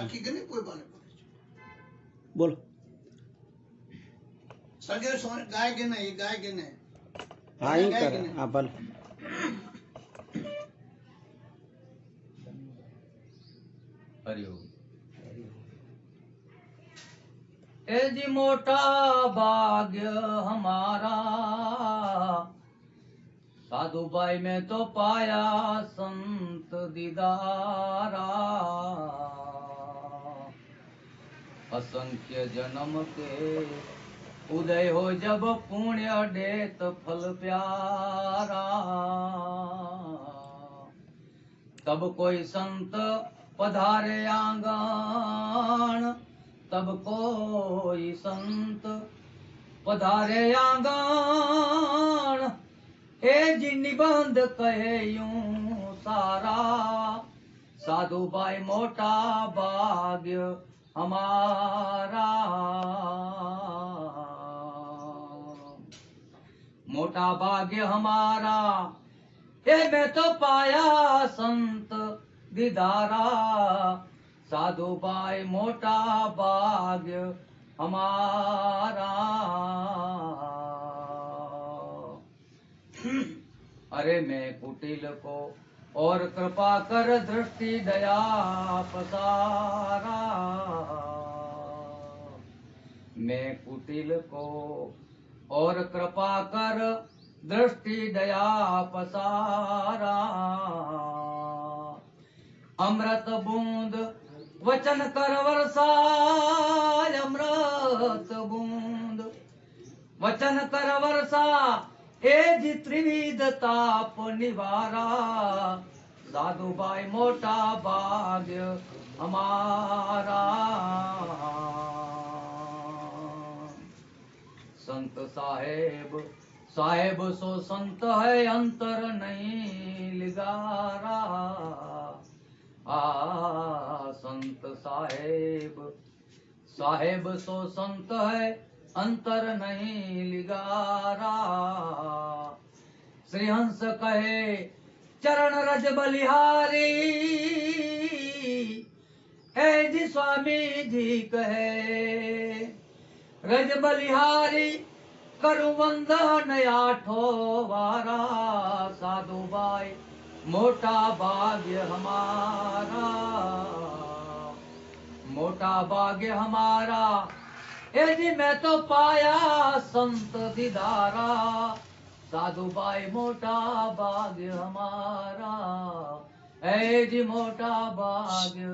बाकी गने कोई बाने बोलो सगे सोने गाय के नहीं गाय के नहीं हाँ ही कर हाँ भले हरिओम ए जी मोटा भाग्य हमारा साधु भाई में तो पाया संत दीदारा असंख्य जन्म के उदय हो जब पुण्य देत फल प्यारा तब कोई संत पधारे आंगन तब कोई संत पधारे आंगन ए जी निबंध कहे यूं सारा साधु भाई मोटा भाग्य हमारा मोटा भाग्य हमारा ए मैं तो पाया संत दीदारा साधु भाई मोटा भाग्य हमारा अरे मैं कुटिल को और कृपा कर दृष्टि दया पसारा मैं कुटिल को और कृपा कर दृष्टि दया पसारा अमृत बूंद वचन कर वर्षाय अमृत बूंद वचन कर वर्षा ए जी त्रिविध ताप निवारा साधु भाई मोटा भाग्य हमारा संत साहेब साहेब सो संत है अंतर नहीं लिगारा संत साहेब साहेब सो संत है अंतर नहीं लिगारा श्री हंस कहे चरण रज बलिहारी ए जी स्वामी जी कहे रज बलिहारी करु वंदन आठो वारा साधु भाई मोटा भाग्य हमारा मोटा भाग्य हमारा ए जी मैं तो पाया संत दीदारा साधु भाई मोटा भाग्य हमारा ए जी मोटा भाग्य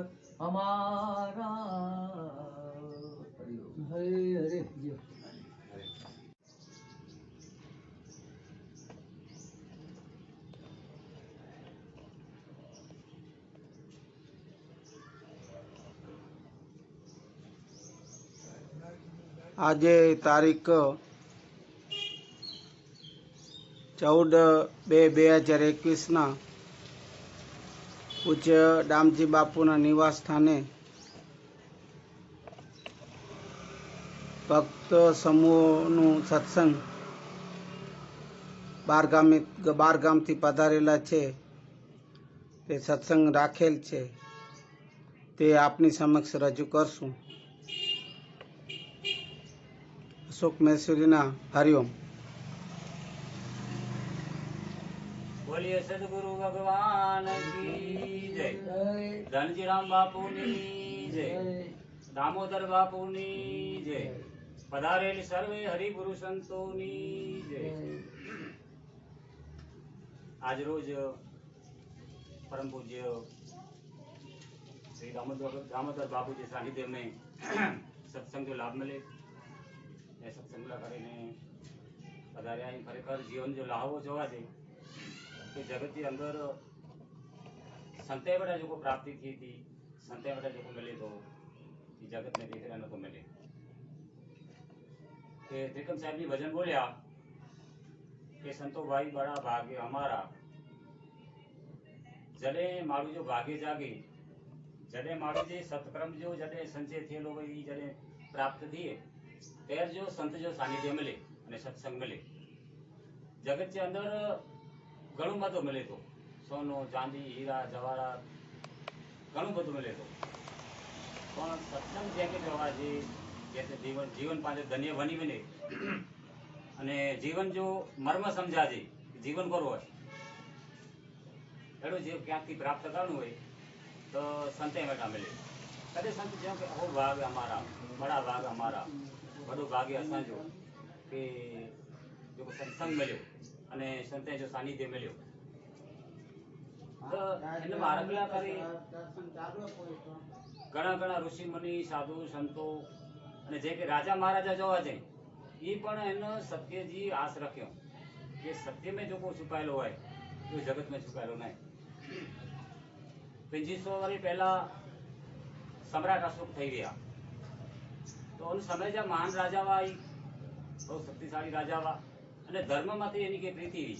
हमारा हरे हरे आज तारीख 14/2/2021 ના પૂજ્ય દામજી બાપુના નિવાસ સ્થાને ભક્ત સમૂહનું સત્સંગ બાર ગામથી પધારેલા છે તે સત્સંગ રાખેલ છે તે આપની સમક્ષ રજૂ કરશું. अशोक मैसूरीना हरिओम. बोलिए सदगुरु भगवान की जय. धनजी राम बापू नी जय. दामोदर बापू नी जय. पधारेल सर्वे हरि गुरु संतो नी जय. आज रोज परम पूज्य श्री दामोदर बापू जी सानिध्य में सत्संग जो लाभ मिले सत्संग કરીને પધાર્યા ખરેખર જીવન જો લાહવો જોવા છે કે જગતની અંદર સંતે બડા જો પ્રાપ્તિ थी थी संते बड़ा जो मिले तो जगत में देख रहे तो मिले के त्रिकम साहब जी भजन बोलिया कि संतो भाई बड़ा भाग्य हमारा जडे मारू जो भाग्य जागे जडे मारू जे सत्कर्म जो जडे संचय थियेलो भाई जडे प्राप्त थिए तेर जो संत जो सानिध्य मिले અને સત્સંગ मिले जगत के अंदर घणु બધું मिले तो सोनो चांदी हीरा जवाहरात घणु બધુं मिले तो પણ સત્સંગ જે કે જોવા જે જીવન જીવન પાસે ધન્ય બની બને અને જીવન જો મર્મ સમજાજે જીવન કરવું હોય એનું જે ક્યાંકથી પ્રાપ્ત કરવાનું હોય તો સંતે બેઠા મળે कदे संत जो के हो भाग हमारा बड़ा भाग हमारा बड़ो भाग्य असांजो के जो सत्संग मिलियो अने संते जो सानिध्य मिलियो तो इन मार्गला करे घणा घणा ऋषि मुनि साधु संतो अने जे के राजा महाराजा जोवा छे ई पण एनो सत्य जी आस रख्यो के सत्य में जो को छुपायेलो होय तो जगत में छुपायेलो नहीं 2500 वर्ष पहला सम्राट अशोक थई गया तो उन समय जब महान राजा हुआ बहुत शक्तिशाली राजा हुआ अने धर्म माथी एनी के प्रीति हुई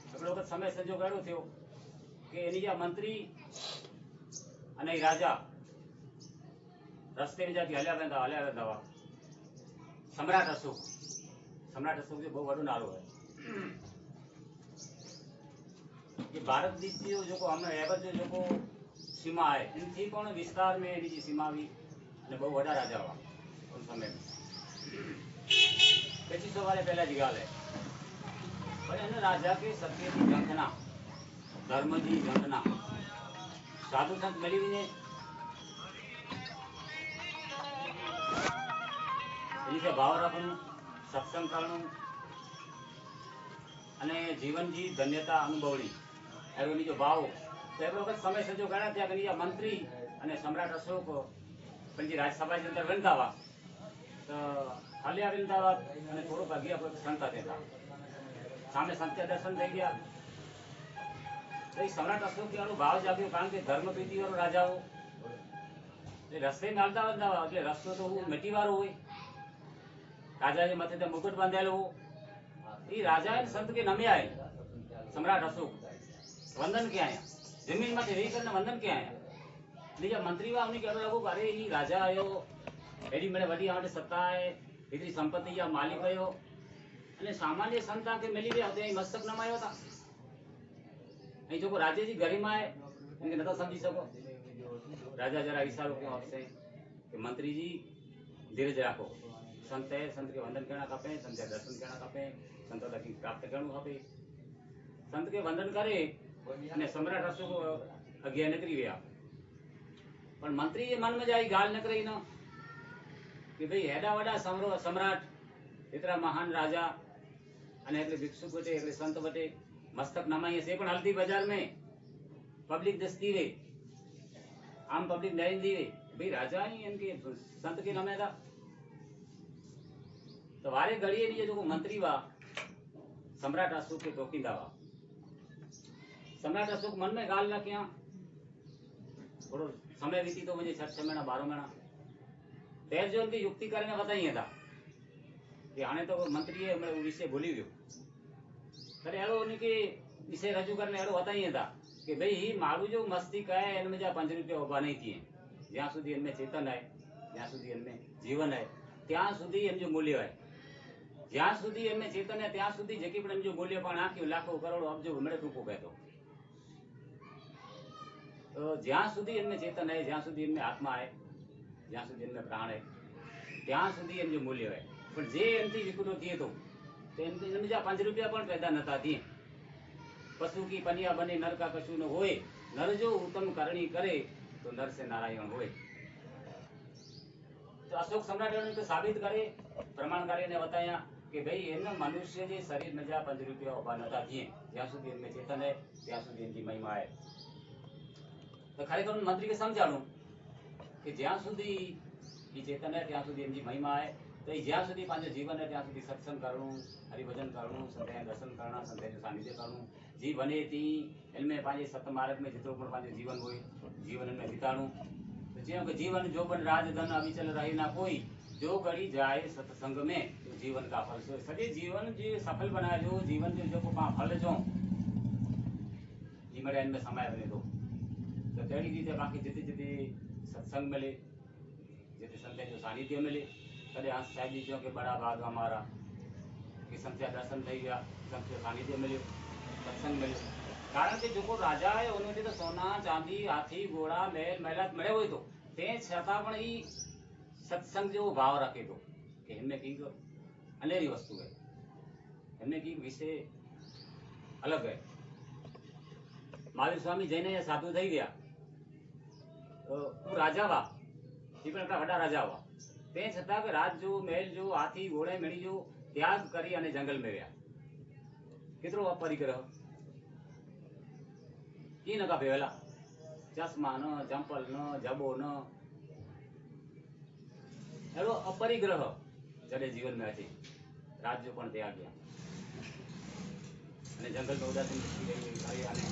एकड़ो वखत समय संजोग एवो थयो के एनी जे मंत्री अने राजा रस्ते में जाती हल्या वेंदा हुआ सम्राट अशोक जो बहुत वडो नालो है कि भारत देश जो को हमने एवर जो को सीमा है इनथी पण विस्तार में एनी जी सीमा हुई अने बहु वडा राजा हुआ उन समय में 2500 वाले पहला जी गाल है पर एने राजा के सत्य की झंखना धर्म की झंखना साधु संत मिली ने एनी से भाव रखनु सत्संग करनु अने जीवन की धन्यता अनुभवनी एवं जो भाव तो वक्त समय संजोग गणा थया कि मंत्री अने सम्राट अशोक पंजी राज्यसभा के अंदर वेंदा हुआ तो हल्या वेंदा हुआ अने थोड़ो अगिया पर संत था सामने संत दर्शन थई गया तो सम्राट अशोक के भाव जाग्यो कारण के धर्म प्रीति वाळो राजा हो रस्ते में हालता वेंदा हुआ એટલે રસ્તો તો મિટી વાળો હોય राजा के माथे ते मुकुट बांधेलो हो ई राजा संत के नमे आए सम्राट अशोक वंदन के आया जमीन में रही करने वंदन के आया लीजा मंत्री वा उन्हें कहने लगो अरे ये राजा आयो एडी मेरे वडी आटे सत्ता है इतनी संपत्ति या मालिक आयो अने सामान्य संत आके मिली गया होते मस्तक नमायो था नहीं जो को राजे जी गरिमा है इनके नता समझी सको राजा जरा इशारो क्यों आपसे कि मंत्री जी धीरज रखो संत है संत के वंदन करना खपे संत के दर्शन करना खपे संत तक प्राप्त करना खपे संत के वंदन करे અને सम्राट अशोक अगिया निकली गया पर मंत्री ये मन में जाई गाल निकली न कि भाई हेडा वडा सम्राट इतना महान राजा अने એટલે भिक्षुक बटे એટલે संत बटे मस्तक नमाई से पण हल्दी बाजार में पब्लिक दस्ती रे आम पब्लिक नहीं दी भाई राजा ही इनके संत के नामे था तो वारे घड़िए लिए जो मंत्री वा सम्राट अशोक के टोकींदा वा सम्राट अशोक मन में गाल रखिया थोड़ो समय बीती तो मुझे 6 महीना 12 महीना तेज जो उनकी युक्ति करने बताइए था कि आने तो मंत्री है मैं विषय भूली गयो करे एलो उनके विषय रजू करने एलो बताइए था कि भाई ही मारू जो मस्ती कहे इनमें जा 5 रुपया उभा नहीं किए ज्यां सुधी इनमें चेतन है ज्यां सुधी इनमें जीवन है त्यां सुधी इन जो मूल्य है ज्यां सुधी इनमें चेतन है त्यां सुधी जेकी पण जो मूल्य पण आखी लाखों करोड़ों अब्जो मिले रूपो कहतो तो ज्यां सुधी इनमें चेतन है ज्यां सुधी इनमें आत्मा है ज्यां सुधी इनमें प्राण है त्यां सुधी इन जो मूल्य है पर जे इनथी विकुटो थिए तो इनमें जा 5 रुपया पण पैदा नता थिए पशु की पनिया बने नर का कछु न होए नर जो उत्तम करणी करे तो नर से नारायण होए तो अशोक सम्राट ने तो साबित करे प्रमाणकारी ने बताया कि भाई इन मनुष्य के शरीर में जा 5 रुपया उभा नता थिए ज्यां सुधी इनमें चेतन है त्यां सुधी इनकी महिमा है तो खरेखर मंत्री के समझाणु कि ज्यां सुधी ई चेतन है त्यां सुधी इनकी महिमा है तो ज्यां सुधी पांजो जीवन है त्यां सुधी सत्संग करणु हरिभजन करणु संते दर्शन करना संते जो सानिध्य करणु जी बने ती इनमें पांजे सत मार्ग में जितो पण पांजो जीवन होय जीवन में बिताणु तो ज्यों के जीवन जो बन राज धन अविचल रही ना कोई जो घड़ी जाए सत्संग में तो जीवन का फल सो सजे जीवन जो सफल बनाए जो जीवन जो फल जो जी मेरे इनमें समय बने तो तेड़ी रीते बाकी जिते जिते सत्संग मिले जिते संत जो सानिध्य मिले कदे आज साहब जी जो के बड़ा भाग हमारा कि संत दर्शन थी गया संत सानिध्य मिले सत्संग मिले कारण के जो को राजा है उन्होंने तो सोना चांदी हाथी घोड़ा महल महलात मिले हुए तो તે છતાં પણ ઈ સત્સંગ જેવો ભાવ રાખે તો કે એમને કંઈક અનેરી વસ્તુ હે, એમને કંઈક વિશે અલગ હે. મહાવીર સ્વામી જઈને સાધુ થઈ ગયા હું રાજા વા એ પણ એટલા વડા રાજા વા, તે છતાં કે રાજ જો મહેલ જો હાથી ઘોડે મેળી જો ત્યાગ કરી અને જંગલ में રહ્યા. કેટલો પરિગ્રહ કી નકા ભેવેલા, ચશ્મા ન ચંપલ ન જબો ન એવો અપરિગ્રહ જડે જીવન में હતી. રાજ્ય પણ ત્યાગ્યા અને જંગલ में ઉદાસીન કરી અને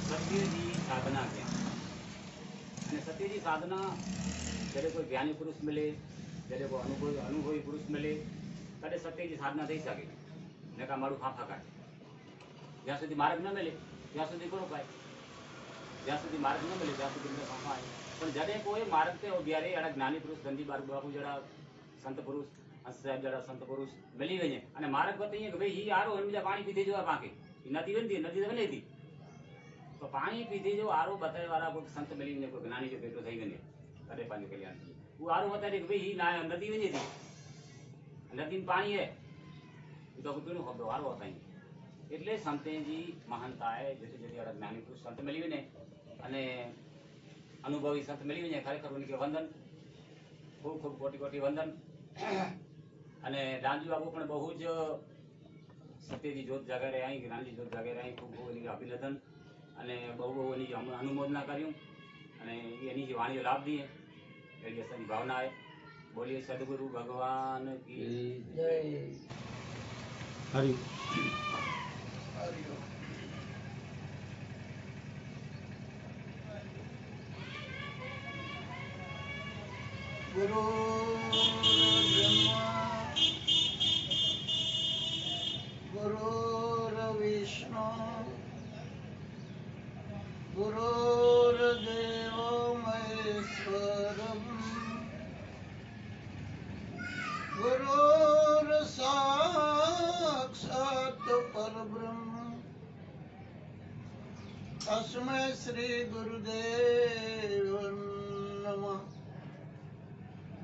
સત્યની સાધના किया. અને સત્યની સાધના જ્યારે કોઈ જ્ઞાની પુરુષ મળે, જ્યારે કોઈ અનુભવી પુરુષ મળે ત્યારે સત્યની સાધના થઈ શકે. નકા મારું ફાંફા કાઢે. જ્યાં સુધી માર્ગ ન મળે ત્યાં સુધી કરો પાય, જ્યાં સુધી માર્ગ ન મળે ત્યાં સુધી મને ફાંફા આવે. પણ જ્યારે કોઈ માર્ગ તે જ્યારે એના જ્ઞાની પુરુષ ગંદી બાપુ જરા સંત પુરુષ હંસ સાહેબ જરા સંત પુરુષ મળી ગઈ અને માર્ગ બતાવીએ કે ભાઈ ઈ આરો બીજા પાણી પીધી જોવા પાંકે નદી બનતી નદી તો બની હતી તો પાણી પીધી જો આરો બતાવે વાળા કોઈ સંત મળીને કોઈ જ્ઞાની જો ભેટો થઈ ગઈ કરે પાણી કલ્યાણ હું આરો બતાવી કે ભાઈ ઈ ના નદી બની હતી નદી પાણી હે તો પીણું ખબર આરો બતાવી. એટલે સંતેજી મહાનતાએ જેથી જેથી જ્ઞાની પુરુષ સંત મળી ને અને અનુભવી સંત મળી ને ખરેખર ઉનકે વંદન, ખૂબ ખૂબ કોટી કોટી વંદન. અને દાનજી બાબુ પણ બહુ જ સત્યજી જોત જાગે રહ્યા, જ્ઞાનજી જોત જાગે રહ્યા, ખૂબ બહુ એની અભિનંદન અને બહુ બહુ એની અનુમોદના કર્યું અને એની જે વાણીઓ લાભ દઈએ એવી અસાની ભાવના है. बोलिए सदगुरु भगवान की જય. હરી હરિઓમ. ગુરુ બ્રહ્મા ગુરુર્વિષ્ણુ ગુરુર્દેવો મહેશ્વરમ ગુરુર સાક્ષાત પરબ્રહ્મ તસ્મૈ શ્રી ગુરુદેવ નમઃ.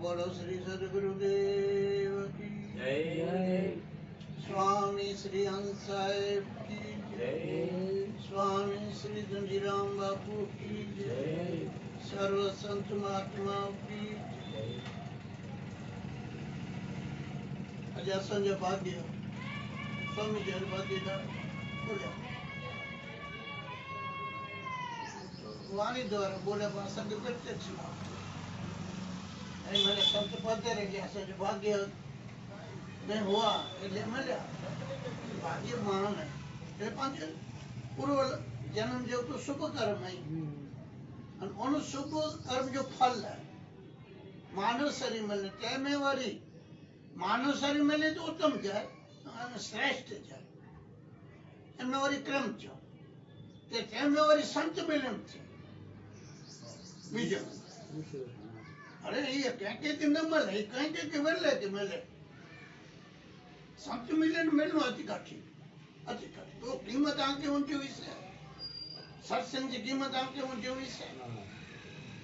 બોલો શ્રી સદગુરુદેવ કી જય. સ્વામી શ્રી હંસ સાહેબ કી જય. સ્વામી શ્રી ધનજીરામ બાપુ કી જય. સર્વ સંત મહાત્મા કી જય. આજે સંજય ભાગ્ય સ્વામી જય ભાગ્યદાર બોલ્યા વાણી દ્વારા બોલ્યા પણ શબ્દ પ્રત્યક્ષ અહીં મને સંત પતે ગયા સંજય ભાગ્ય નહીં હોવા એટલે મળ્યા ભાગ્ય માણ એટલે પાંચ પૂર્વ જન્મ જેવું તો શુભ કર્મ નહીં અને ઓનું શુભ કર્મ જો ફલ है मानव शरीर मिलने तैमे वाली मानव शरीर मिले तो उत्तम जाए અને શ્રેષ્ઠ છે એમને વાળી ક્રમ છે તે તેમને વાળી સંત મિલન છે બીજો અરે એ ક્યાં કે ન મળે એ કઈ કે મળે કે મળે संत मिलन मिलनो अति कठिन तो कीमत आंके ऊंची हुई से सत्संग की कीमत आंके ऊंची हुई से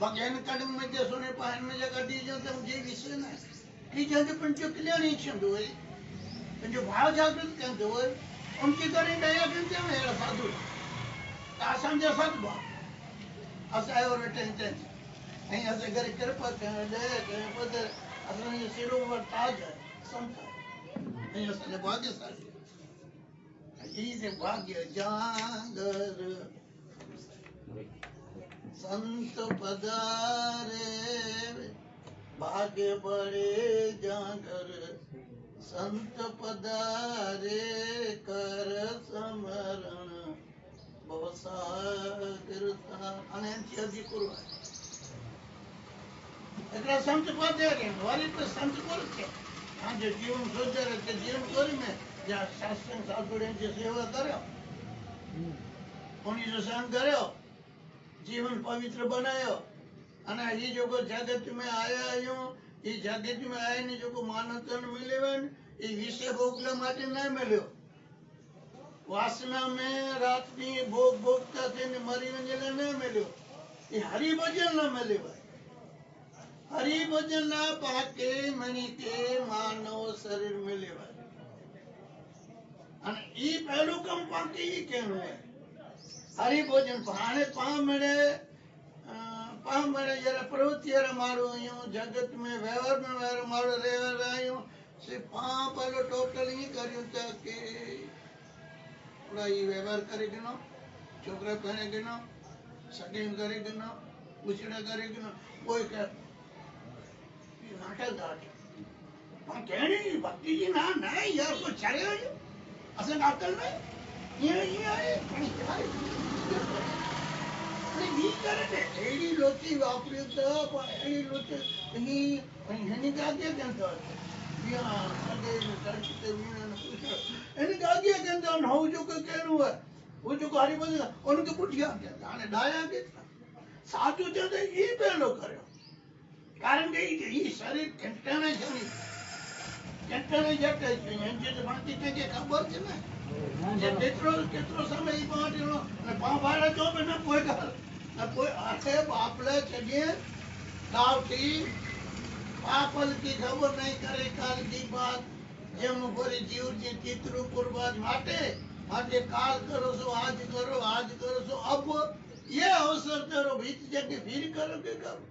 भगवान कदम में जे सुने पाहन में जगह दी जो तो जे विषय ना की जो पंचो कल्याणी छंदो है पंचो भाव जागृत करते हो उनकी करे दया करते हैं मेरा साधु आसान जो सद्भाव असाय और टेंशन અહીં અસે ઘરે कृपा करे दया करे पद असने सिरों पर ताज है संत અહીં અસને ભાગ્યશાળી ઈ જે ભાગ્ય જાગર संत पधारे भाग्य बड़े जागर संत पधारे कर समरण बहुसागरता અને એમથી અરજી કરવા એટલે સંત પધારે વારી તો સંત કોણ છે આ જે જીવન સુધારે તે જીવન કરીને જ્યાં શાસ્ત્ર સાધુડે જે સેવા કર્યો કોની જો સંગ કર્યો जीवन पवित्र बनायो અને ये जो को जगत में आया हूँ ये जगत में आए ने जो को मानवता मिले ये विषय भोगला माटे नहीं मिलो वासना में रात में भोग भोगता थे ने मरी ने नहीं मिलो ये हरि भजन न मिले भाई हरि भजन पाके मणि के मानव शरीर मिले અને ઈ પહેલું કામ પાકે ઈ કેનું હે હરિ ભોજન પાણે પા મળે જરા પ્રવૃત્તિ મારું અહીંયા જગત में व्यवहार में मारो रेवर आयो से पा पहलो टोटल ही કર્યું તા કે ઓલા ઈ વ્યવહાર કરી ગનો છોકરા પહેરે ગનો સગીન કરી ગનો ઉછડા કરી ગનો કોઈ કે નાટક ગાટ પણ કેણી ભક્તિ जी ना नहीं यार को चले हो असं अक्कल नाही ये आहे पण यार अरे मी करते एडी लोची वापरू तर पण एडी लोची ही ह्यानी काय केलं या सगळे करते विना એને ગાગે કે ન હો જો કે કેનું હે वो जो गाड़ी बजे उनके पुठिया के आने डाया के साचू છે તો ઈ પેલો કર્યો કારણ કે ઈ શરીર કંટાણે છે ને કંટાણે જટે છે એમ જે બાકી કે ખબર છે ને જે કેટલો સમય ઈ પાટીનો અને પાવાળા જો બે ન કોઈ કર ન કોઈ આખે બાપલે ચડીએ ગાવથી पापल की खबर नहीं करे काल की बात जेम भरी जीव जी चित्रु कुर्बान माटे माटे काल करो सो आज करो अब ये अवसर तेरो बीत जगे फिर करो के कब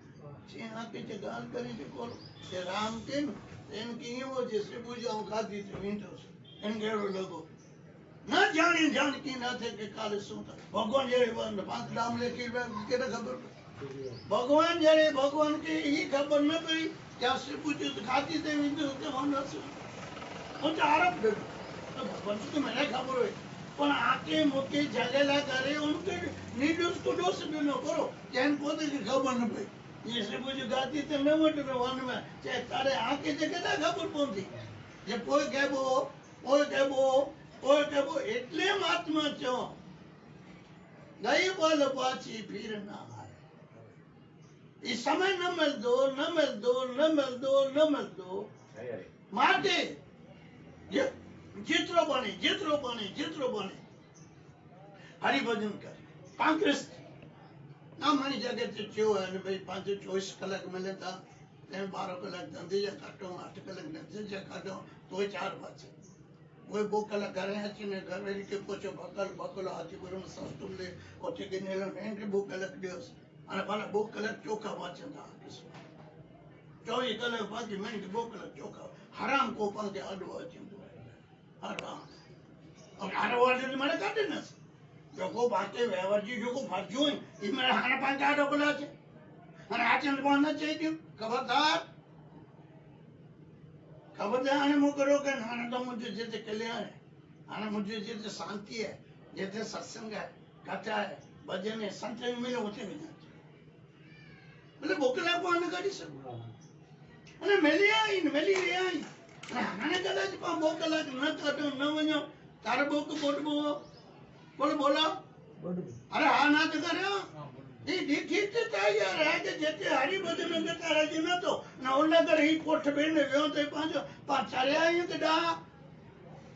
छे आके जे गाल करी जे करो ते राम के इन की वो जैसे बुझाओ खादी तो विंटो इन गेरो लगो ना जान की ना थे के काल सुता भगवान जे वन पांच नाम लेके के खबर भगवान जरे भगवान के ही खबर न पई क्या से पूछे तो खाती थे विंटो के मन से वो तो आरोप दे तो भगवान को मैंने खबर है पर आके मोके जगेला करे उनके नीडल्स को डोस भी न करो कैन पोते की खबर न पई ये से पूछे गाती थे न मट में वन में चाहे तारे आके जगेला खबर पहुंची जे कोई कहबो એટલે મહાત્મા છો ગઈ બોલ પાછી ફીર ના આए इस समय न मिल दो माटे जितरो बने हरि भजन कर कांग्रेस ना मनी जगह से क्यों है ने भाई 524 कलाक मिले था ने 12 कलाक धंधे जा काटो 8 कलाक धंधे जा काटो तो 4 बजे वो 2 कलाक करे है ने घर में के पोछो बकल हाथी पर सस्तुम ले ओटे के नेलो ने 2 कलाक दिवस અને પાછા 2 કલાક ચોખા વાંચતા 24 કલાક બાકી મિનિટ 2 કલાક ચોખા હરામ કો પાંકે આડો વાંચતો હરામ अब आरो वाले ने मारे काटे न जो को बाते व्यवहार जी जो को फर्जो है ई मेरा हाना पांच आडो बोला छे અને આચન કોણ ન चाहिए खबरदार आने मु करो के नाना तो मुझे जेते कल्याण है आने मुझे जेते शांति है जेते सत्संग है कथा है भजन है संत मिले होते भी એટલે બોકલા કોણ કાઢી શકો અને મેલી આવી અને કદાચ પણ બોકલા ન કાઢો ન વણ્યો તારે બોક બોડબો બોલો અરે હા ના તો કર્યો એ ઠીક છે તૈયાર હે કે જેતે હરી ભજન કે તારા જે નતો ના ઓલા કર ઈ કોઠ બેને વ્યો તો પાંચ ચાલ્યા અહીં કે ડા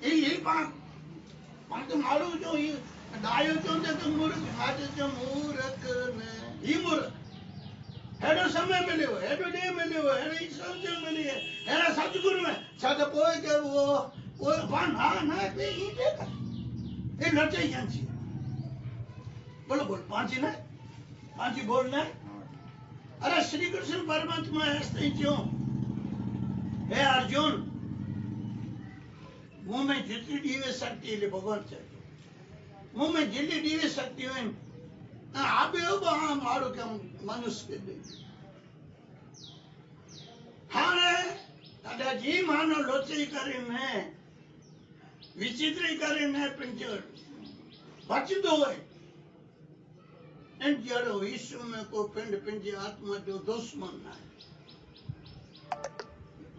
એ પાંચ મારું જો ઈ ડાયો જો તો મૂર્ખ હાથ જો મૂર્ખ ને ઈ મૂર્ખ हेडो समय मिले हेडो डे मिले हेडो ईश्वर जो मिली है हेडो सतगुरु में सद कोई के वो वन हां ना पे ही देखा ये लटे यांची बोल पांची बोलना अरे श्री कृष्ण परमात्मा ऐसे क्यों हे अर्जुन मुंह में जितनी दिव्य शक्ति ले भगवान चाहिए मुंह में जितनी दिव्य शक्ति है आप मारो के मनुष्य हाँ दादाजी मानो लोची કરીને વિચિત્ર કરીને પિંચ બચતો હોય એમ જ્યારે વિશ્વ में को पिंड पिंज आत्मा जो दुश्मन ना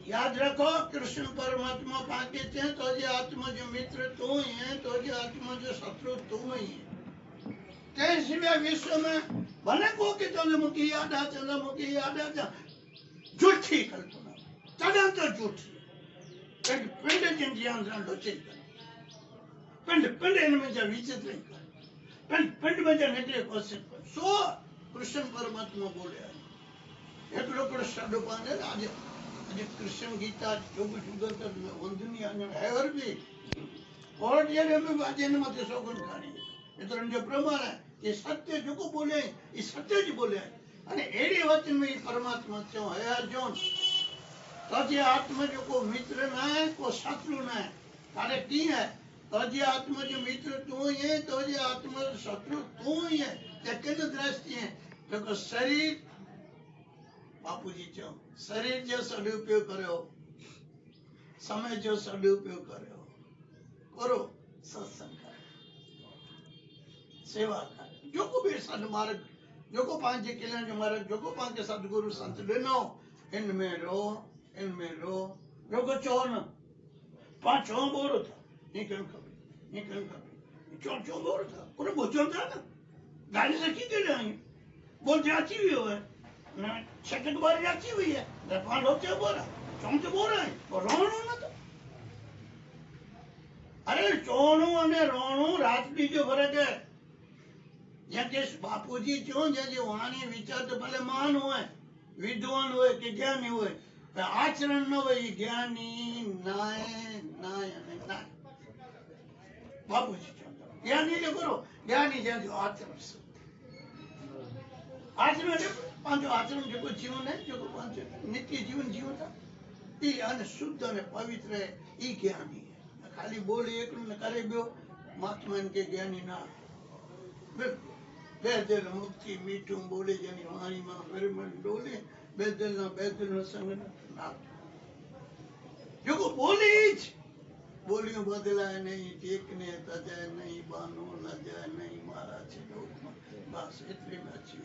याद रखो कृष्ण परमात्मा पाके थे तो ये आत्मा जो मित्र तू ही है तो ये आत्मा जो शत्रु तू ही है सिवाय विश्व में भले को के चंद्रमुखी याद आ झूठी कल्पना तदन तो झूठी पिंड जिंदियां लोचे पिंड इनमें जो विचित्र पिंड में जो निकले कोशिश सो कृष्ण परमात्मा बोले એટલો પણ શબ્દ પાને આજે આજે કૃષ્ણ ગીતા જોગ સુગર વંદની અને હેવર બી और ये में वाजन मत सोगन खानी इतरन जो प्रमाण है ये सत्य जो को बोले ये सत्य जी बोले અને એડી વચન में परमात्मा क्यों है अर्जुन तो जे आत्मा जो को मित्र ना है को शत्रु ना है तारे की है तो जे आत्मा जो मित्र तू ही है तो जे आत्मा शत्रु तू ही है ते किन दृष्टि है तो शरीर बापूजी जो शरीर जो सदुपयोग करो समय जो सदुपयोग करो करो सत्संग कर सेवा कर जो को भी सन्मार्ग जो को पांच किले जो मार्ग जो को पांच सदगुरु संत देनो इनमें रो जो को चोन पांच चो बोरो था ये क्यों चो बोरो था उन्हें बोचो था ना गाड़ी से की दे रहे बोल जाती हुई है ना छटक बार जाती हुई है पांच लोग क्या बोला चोम तो बोल रहे हैं और रोनो ना तो अरे चोणू અને રોણું રાતની જો ફરક है या के बापूजी क्यों जे वाणी विचार तो भले मान होए विद्वान होए कि ज्ञानी होए पर आचरण न होए ज्ञानी नाय बापूजी ज्ञानी ले करो ज्ञानी जे जो आचरण એટલે પાંચો આચરણ जो जीवन है जो પાંચ नित्य जीवन जीवता ई अन शुद्ध અને પવિત્ર ई ज्ञानी खाली बोले एक ने करे बियो महात्मा के ज्ञानी ना बेदल मुक्ति मीठू बोले जनी वाणी मां परमन डोले बेदल ना संग ना जो को बोले बोलियो बदलाए नहीं टेक ने तजाए नहीं बानो न जाए नहीं महाराज से बस इतने में अच्छी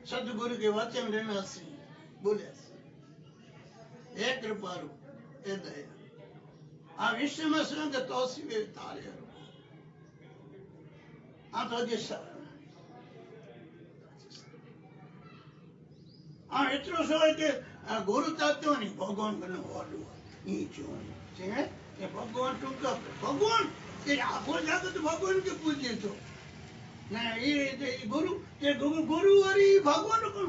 सदगुरु के वचन लेना सी बोले एक कृपारु ए दया आ विश्व में संग तोसिवे तारे आ तो जे शरण आ इतरो सो है कि गुरु तत्व नहीं भगवान बनो वालो ई जो है कि भगवान तुमका भगवान ये आपो जागत भगवान के पूजे तो ना ये गुरु वाली भगवान को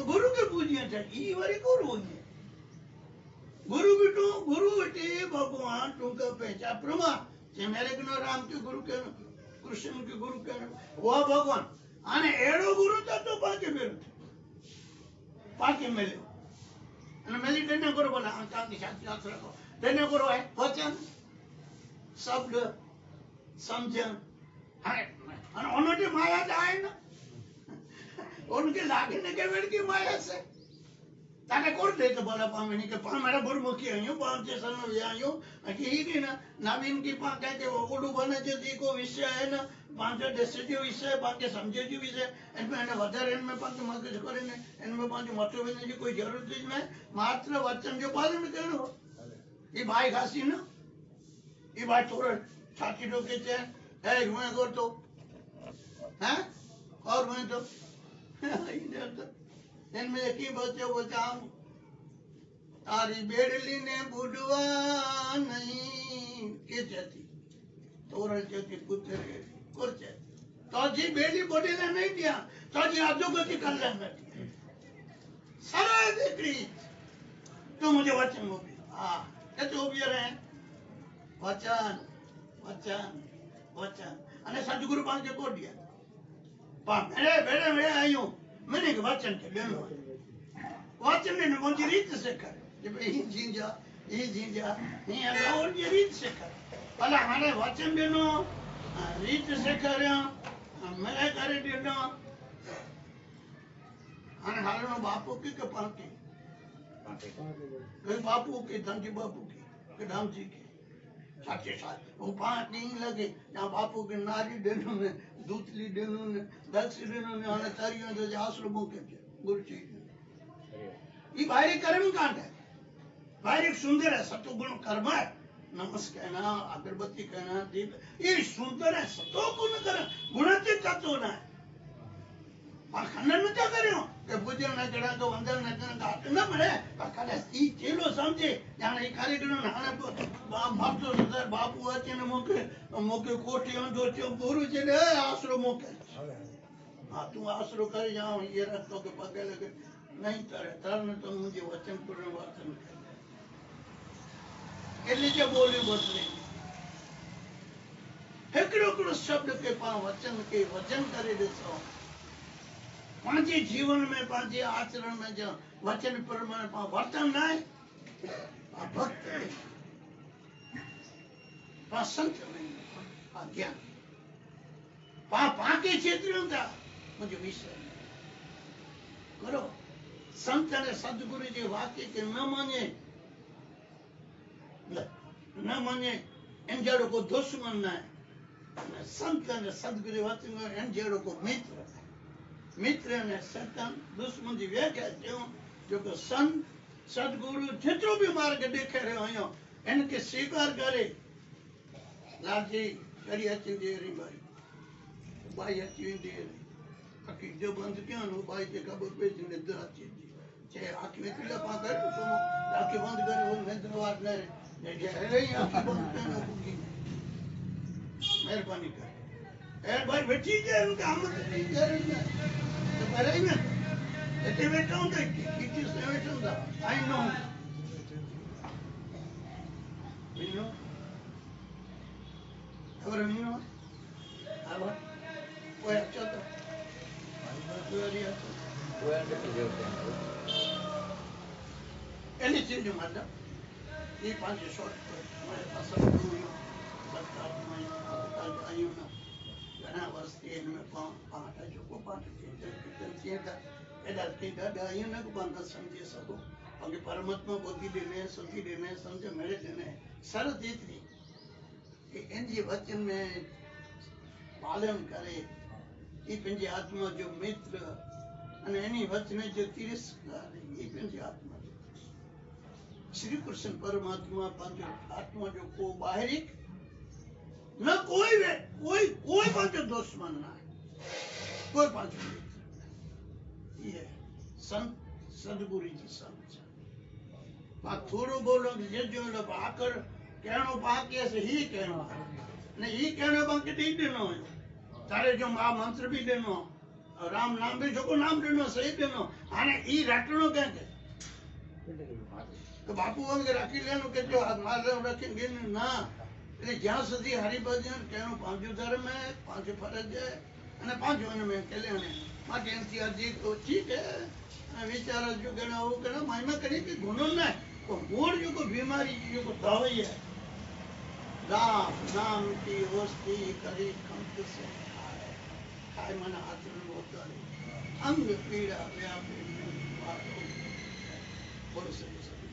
गुरु के पूजे था ई वाली गुरु है गुरु बिटो गुरु बेटे भगवान तुमका पहचान प्रमा जे मेरे को राम के गुरु के कृष्ण के गुरु के वो भगवान आने एड़ो गुरु तो पाके बेरो पाके मिले અને મેલી તેને કરો બોલા શાંતિ શાંતિ હાથ રાખો તેને કરો है वचन शब्द समझन है અને ઓનોટી માયા જાય ना उनके लागने के वेड़ की माया से ताने कोर दे तो बोला पामनी के पा मेरा गुरुमुखी आयो पांच से सन में आयो कि ही ना नवीन की पा कह के ओडू बने जे दी को विषय है ना पांच देश जो विषय बाकी समझे जो विषय इनमें ने वधारे इनमें पांच मगज करे ने इनमें पांच मतो में जी कोई जरूरत ही नहीं मात्र वचन जो पालन करनो ये भाई खासी ना ये भाई थोड़ा छाती डोके छे ए मैं कर तो हैं और मैं तो इधर तो इनमें की बच्चे बचाऊं तारी बेड़ली ने बुडवा नहीं के जाती तोरण जाती पुत्र कुर्चे तो जी बेली बोडेला नहीं दिया तो जी अधोगति कर लेना सारा देखी तो मुझे वचन हो गया हाँ कैसे हो गया रहे वचन वचन वचन अने सतगुरु पांच के को दिया पा मेरे बेड़े में आयो मैंने के वचन के लेनो वचन ने मुझे रीत से कर जब ही जिंजा नहीं अलाउड ये रीत से कर भला माने वचन देनो रीत से करया मैं करे देनो अने हालनो बापू की के पांकी कोई बापू की धनजी बापू की के धाम जी की साचे साथ वो पांच नहीं लगे ना बापू के नारी देनो ने दूतली देनो ने दक्षिण देनो ने आने तारियों जो आश्रमों के गुरु जी ये बाहरी कर्म कांड है बाहरी सुंदर है सतोगुण कर्म है नमस्कार कहना अगरबत्ती कहना दीप ये सुंदर है सतोगुण कर्म गुणातीत तत्व ना है पर खंडन में क्या करें કે પૂજન ન કરા તો વંદન ન કરા તો આટ ન મળે પણ કદાચ ઈ ચેલો સમજે જાણે ઈ કાર્યક્રમ નાણે મારતો સર બાપુ અચેને મોકે કોઠી અંધો છે પૂરું છે ને આશરો મોકે હા તું આશરો કરી જાવ એ રસ્તો કે પગે લગે नहीं तारे तारने तो मुझे वचन पूर्ण वाचन એટલે જે બોલી બદલે हिकिड़ो शब्द के पाण वचन के वचन करे ॾिसो पंहिंजे जीवन में पंहिंजे आचरण में जो वचन प्रमाण पाण वर्तन न आहे पाण भक्त नहीं पाण संत नहीं पाण ज्ञान पाण के क्षेत्रियों था मुझे विषय करो संत ने सदगुरु जे वाक्य के न माने इन जड़ो को दुश्मन न है संत ने सदगुरु वचन इन जड़ो को मित्र ने शैतान दुश्मन जी व्याख्या जो जो संत सदगुरु जेतिरो भी मार्ग देखे रहियो आहियो इनके स्वीकार करे लाजी करी अची देरी बाई अची वेंदी अखी जो बंद किया नो बाई के कबर पे निद्रा अची चे आंख में किला पा कर तो आंखें बंद कर वो निद्रावाद न जे रे आंखें बंद कर होगी मेहरबानी कर ए भाई बैठी जे उनका हम नहीं करेंगे तो करे ना इतने बैठा हूं तो किसी से बैठा हूं आई नो मीनो अगर मीनो अब कोई अच्छा तो any change matter ये पांच शॉट हमारे पास सब सरकार में आयु ना घना वस्ती इनमें पांच जो को पांच कितने का एडा के दा आयु ना को पांच समझे सको अगे परमात्मा बुद्धि देने सुधि देने समझ मेरे देने सर जीतनी कि इन जी वचन में पालन करे ये पंजे आत्मा जो मित्र અને એની વચને જે તિરસ્કાર એ पंजे आत्मा श्री कृष्ण परमात्मा पंजे आत्मा जो को बाहरिक न कोई वे कोई पंजे दुश्मन ना कोई पंजे मित्र ये संत सदगुरु जी संत पा थोड़ो बोलो जे जो लो आकर कहनो पाके से ही कहनो ने ही कहनो बाकी दी देनो तारे जो मा मंत्र भी देनो राम नाम भी जो को नाम देनो सही देनो आने ई रटनो के तो बापू वंगे राखी लेनो के जो मार रखेंगे ना એટલે જ્યાં સુધી હરિભજન કેનો પાંચો ધર્મ है પાંચ फरज है અને પાંચ वन में કલ્યાણ માટે એનથી અરજી તો ઠીક है विचार जो गणा वो गणा महिमा करे कि गुणों ना तो मूળ जो को बीमारी जो को दवाई है राम नाम की वस्ती करे कंठ से खाए मन आचरण होता है अंग पीड़ा व्यापी बोलो सही सही